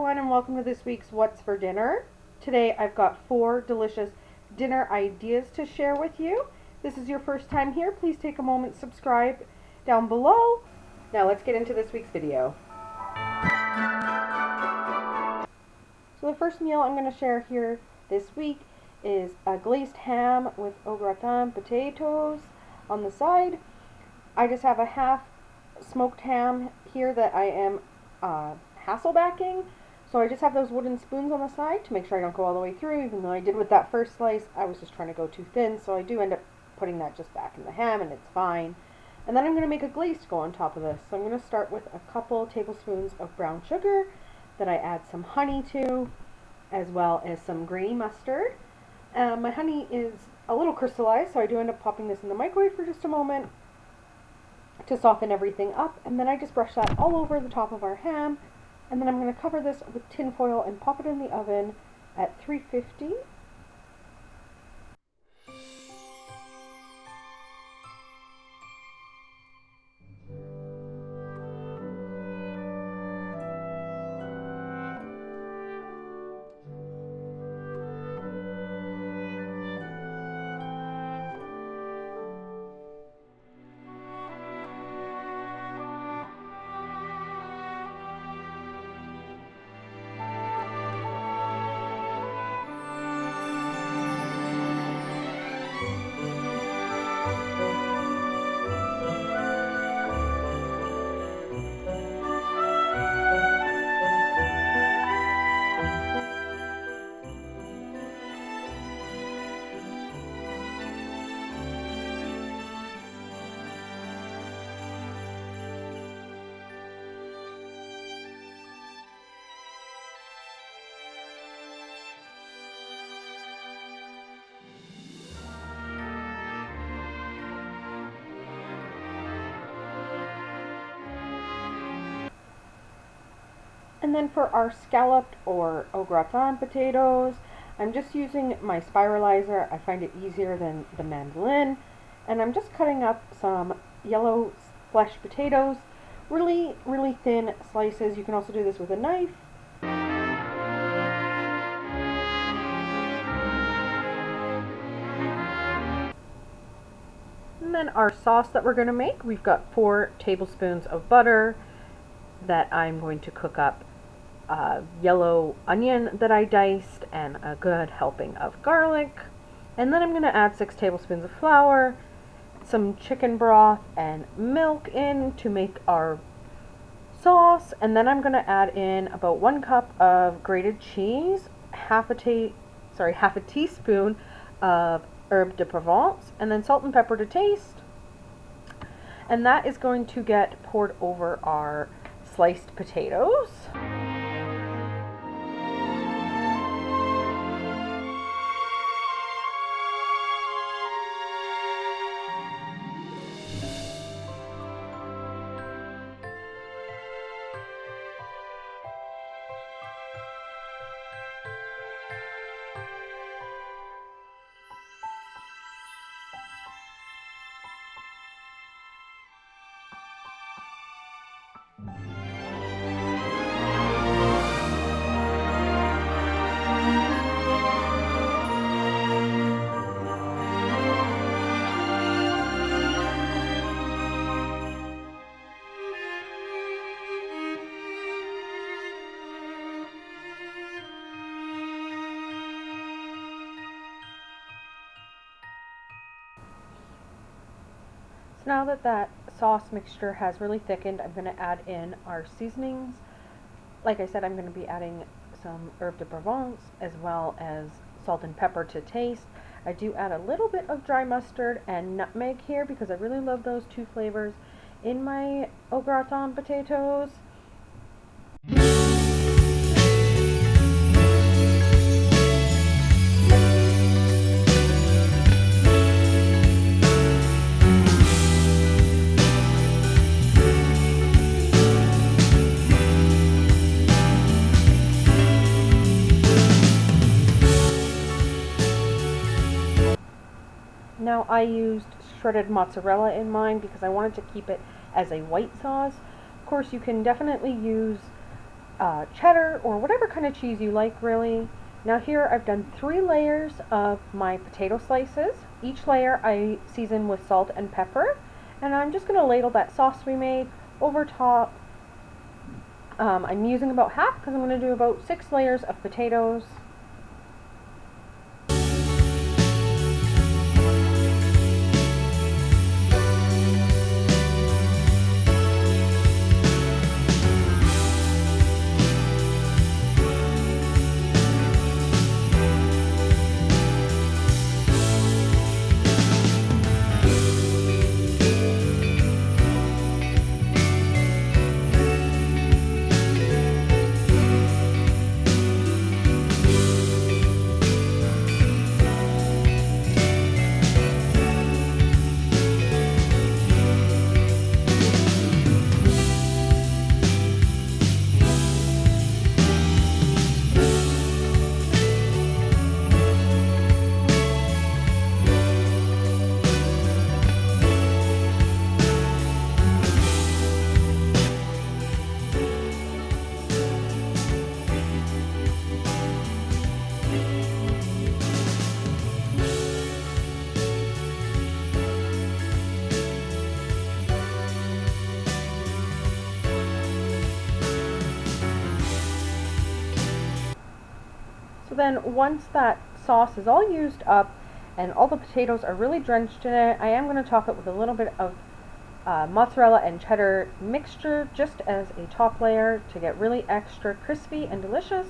everyone, and welcome to this week's What's for Dinner. Today I've got 4 delicious dinner ideas to share with you. This is your first time here, please take a moment to subscribe down below. Now let's get into this week's video. So the first meal I'm going to share here this week is a glazed ham with au gratin potatoes on the side. I just have a half smoked ham here that I am Hasselbacking, so I just have those wooden spoons on the side to make sure I don't go all the way through. Even though I did with that first slice, I was just trying to go too thin, so I do end up putting that just back in the ham, and it's fine. And then I'm going to make a glaze to go on top of this. So I'm going to start with a couple tablespoons of brown sugar that I add some honey to, as well as some grainy mustard. My honey is a little crystallized, so I do end up popping this in the microwave for just a moment to soften everything up, and then I just brush that all over the top of our ham. And then I'm going to cover this with tin foil and pop it in the oven at 350. And then for our scalloped or au gratin potatoes, I'm just using my spiralizer. I find it easier than the mandolin. And I'm just cutting up some yellow flesh potatoes, really thin slices. You can also do this with a knife. And then our sauce that we're going to make, we've got 4 tablespoons of butter that I'm going to cook up yellow onion that I diced and a good helping of garlic. And then I'm going to add 6 tablespoons of flour, some chicken broth, and milk in to make our sauce. And then I'm going to add in about 1 cup of grated cheese, half a teaspoon of herb de Provence, and then salt and pepper to taste. And that is going to get poured over our sliced potatoes. Now that sauce mixture has really thickened, I'm going to add in our seasonings. Like I said, I'm going to be adding some herb de Provence as well as salt and pepper to taste. I do add a little bit of dry mustard and nutmeg here because I really love those 2 flavors in my au gratin potatoes. Now I used shredded mozzarella in mine because I wanted to keep it as a white sauce. Of course, you can definitely use cheddar or whatever kind of cheese you like, really. Now here I've done 3 layers of my potato slices. Each layer I season with salt and pepper, and I'm just going to ladle that sauce we made over top. I'm using about half because I'm going to do about 6 layers of potatoes. So then once that sauce is all used up and all the potatoes are really drenched in it, I am going to top it with a little bit of mozzarella and cheddar mixture just as a top layer to get really extra crispy and delicious.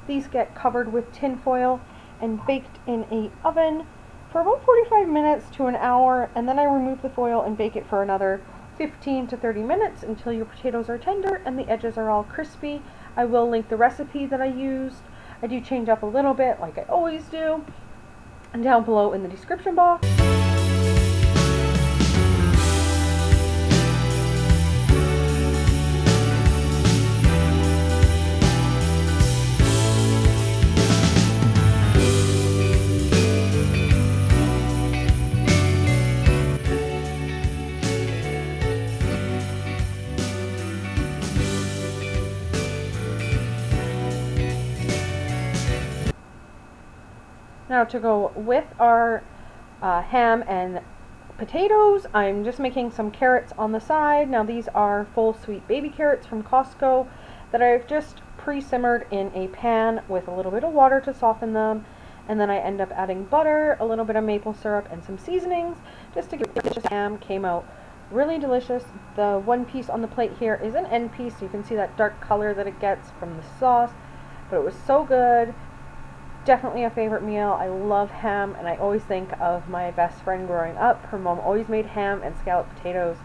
These get covered with tin foil and baked in a oven for about 45 minutes to an hour, and then I remove the foil and bake it for another 15 to 30 minutes until your potatoes are tender and the edges are all crispy. I will link the recipe that I used. I do change up a little bit like I always do, and down below in the description box. Now to go with our ham and potatoes, I'm just making some carrots on the side. Now these are full sweet baby carrots from Costco that I've just pre-simmered in a pan with a little bit of water to soften them, and then I end up adding butter, a little bit of maple syrup, and some seasonings just to get the ham. Came out really delicious. The one piece on the plate here is an end piece, so you can see that dark color that it gets from the sauce, but it was so good. Definitely a favorite meal. I love ham, and I always think of my best friend growing up. Her mom always made ham and scalloped potatoes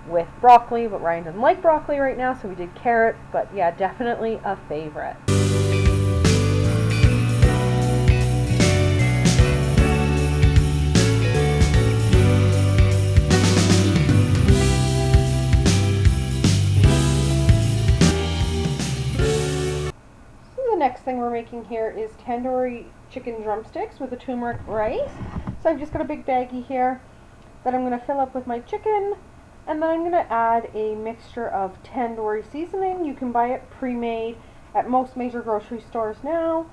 with broccoli, but Ryan doesn't like broccoli right now, so we did carrots. But yeah, definitely a favorite. Next thing we're making here is tandoori chicken drumsticks with a turmeric rice. So I've just got a big baggie here that I'm going to fill up with my chicken, and then I'm going to add a mixture of tandoori seasoning. You can buy it pre-made at most major grocery stores now.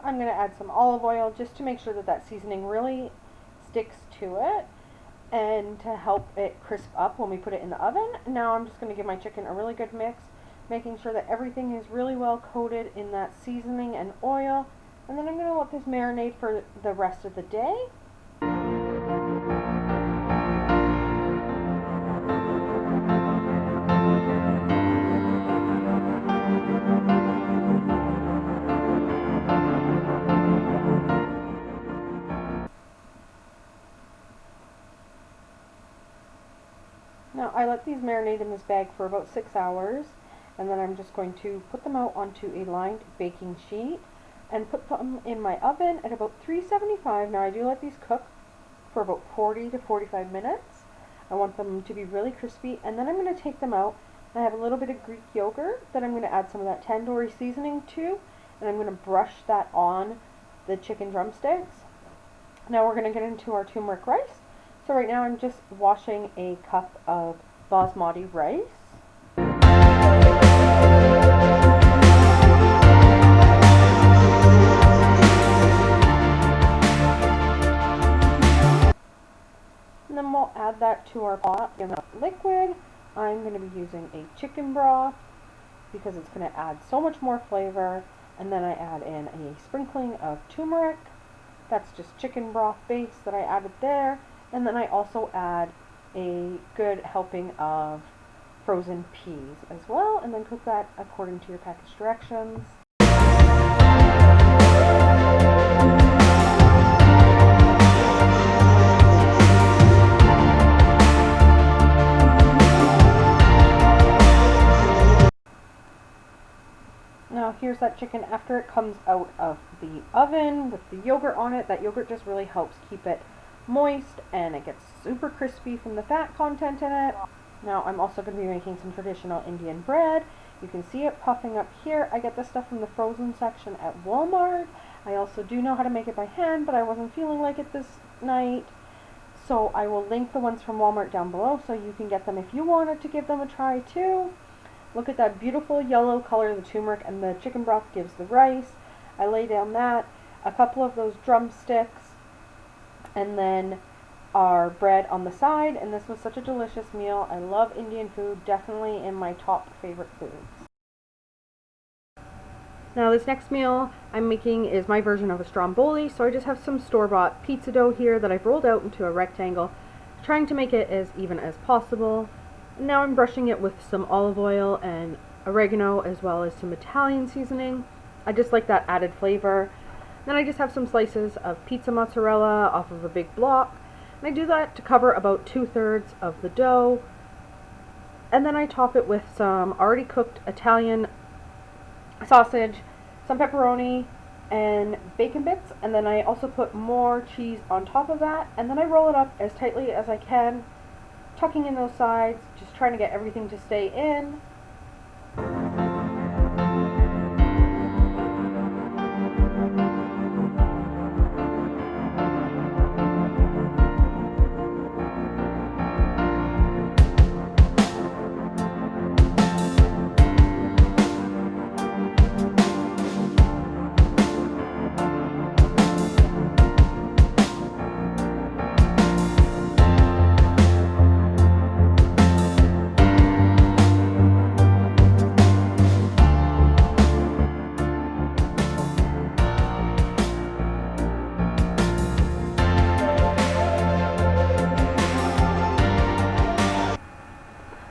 I'm going to add some olive oil just to make sure that that seasoning really sticks to it and to help it crisp up when we put it in the oven. Now I'm just going to give my chicken a really good mix, making sure that everything is really well coated in that seasoning and oil, and then I'm going to let this marinate for the rest of the day. Now I let these marinate in this bag for about 6 hours, and then I'm just going to put them out onto a lined baking sheet and put them in my oven at about 375. Now I do let these cook for about 40 to 45 minutes. I want them to be really crispy, and then I'm going to take them out. I have a little bit of Greek yogurt that I'm going to add some of that tandoori seasoning to, and I'm going to brush that on the chicken drumsticks. Now we're going to get into our turmeric rice. So right now I'm just washing a cup of basmati rice. And then we'll add that to our pot in the liquid. I'm going to be using a chicken broth because it's going to add so much more flavor. And then I add in a sprinkling of turmeric. That's just chicken broth base that I added there. And then I also add a good helping of frozen peas as well. And then cook that according to your package directions. Now here's that chicken after it comes out of the oven with the yogurt on it. That yogurt just really helps keep it moist and it gets super crispy from the fat content in it. Now I'm also going to be making some traditional Indian bread. You can see it puffing up here. I get this stuff from the frozen section at Walmart. I also do know how to make it by hand, but I wasn't feeling like it this night. So I will link the ones from Walmart down below so you can get them if you wanted to give them a try too. Look at that beautiful yellow color the turmeric and the chicken broth gives the rice. I lay down that, a couple of those drumsticks, and then our bread on the side. And this was such a delicious meal. I love Indian food, definitely in my top favorite foods. Now this next meal I'm making is my version of a stromboli. So I just have some store-bought pizza dough here that I've rolled out into a rectangle, trying to make it as even as possible. Now I'm brushing it with some olive oil and oregano as well as some Italian seasoning. I just like that added flavor. Then I just have some slices of pizza mozzarella off of a big block. And I do that to cover about 2/3 of the dough. And then I top it with some already cooked Italian sausage, some pepperoni, and bacon bits. And then I also put more cheese on top of that. And then I roll it up as tightly as I can, tucking in those sides, just trying to get everything to stay in.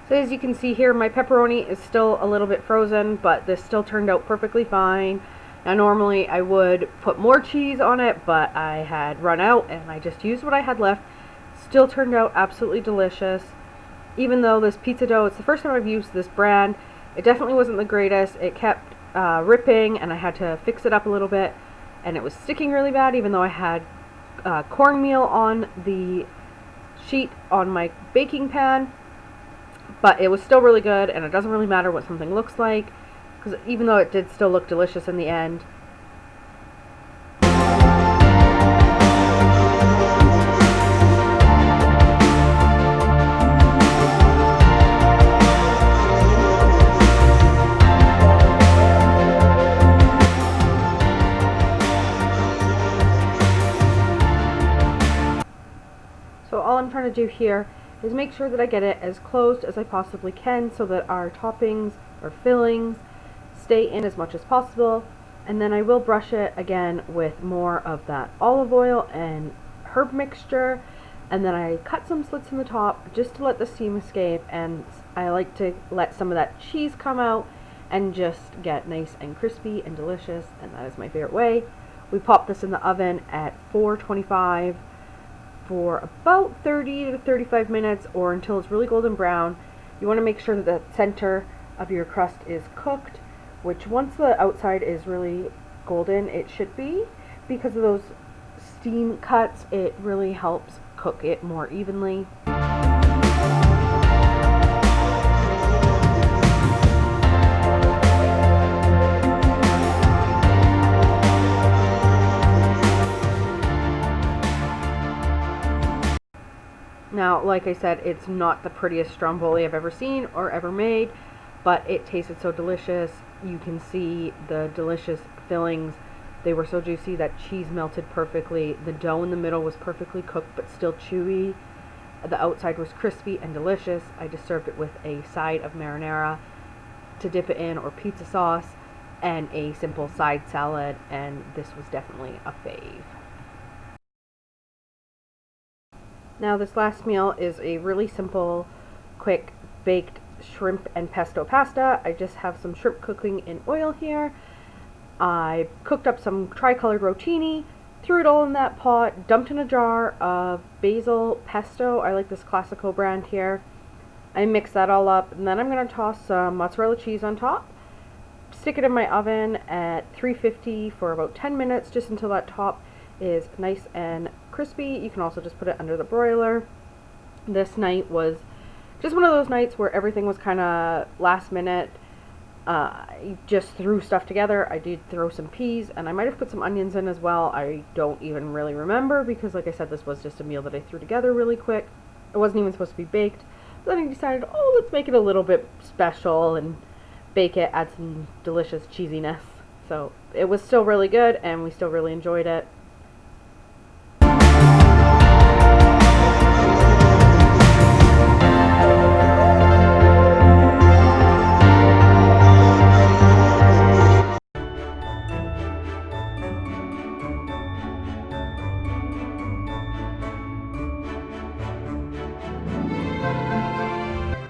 So as you can see here, my pepperoni is still a little bit frozen, but this still turned out perfectly fine. Now normally I would put more cheese on it, but I had run out and I just used what I had left. Still turned out absolutely delicious. Even though this pizza dough, it's the first time I've used this brand, it definitely wasn't the greatest. It kept ripping and I had to fix it up a little bit, and it was sticking really bad even though I had cornmeal on the sheet on my baking pan. But it was still really good, and it doesn't really matter what something looks like, because even though it did still look delicious in the end. So all I'm trying to do here is make sure that I get it as closed as I possibly can so that our toppings or fillings stay in as much as possible. And then I will brush it again with more of that olive oil and herb mixture, and then I cut some slits in the top just to let the steam escape, and I like to let some of that cheese come out and just get nice and crispy and delicious, and that is my favorite way. We pop this in the oven at 425 for about 30 to 35 minutes, or until it's really golden brown. You want to make sure that the center of your crust is cooked, which once the outside is really golden, it should be, because of those steam cuts, it really helps cook it more evenly. Now, like I said, it's not the prettiest stromboli I've ever seen or ever made, but it tasted so delicious. You can see the delicious fillings. They were so juicy, that cheese melted perfectly. The dough in the middle was perfectly cooked but still chewy. The outside was crispy and delicious. I just served it with a side of marinara to dip it in, or pizza sauce, and a simple side salad, and this was definitely a fave. Now this last meal is a really simple, quick baked shrimp and pesto pasta. I just have some shrimp cooking in oil here. I cooked up some tricolored rotini, threw it all in that pot, dumped in a jar of basil pesto. I like this Classico brand here. I mix that all up, and then I'm going to toss some mozzarella cheese on top. Stick it in my oven at 350 for about 10 minutes, just until that top is nice and crispy. You can also just put it under the broiler. This night was just one of those nights where everything was kind of last minute. I just threw stuff together. I did throw some peas, and I might have put some onions in as well. I don't even really remember, because like I said, this was just a meal that I threw together really quick. It wasn't even supposed to be baked. But then I decided, oh, let's make it a little bit special and bake it, add some delicious cheesiness. So it was still really good, and we still really enjoyed it.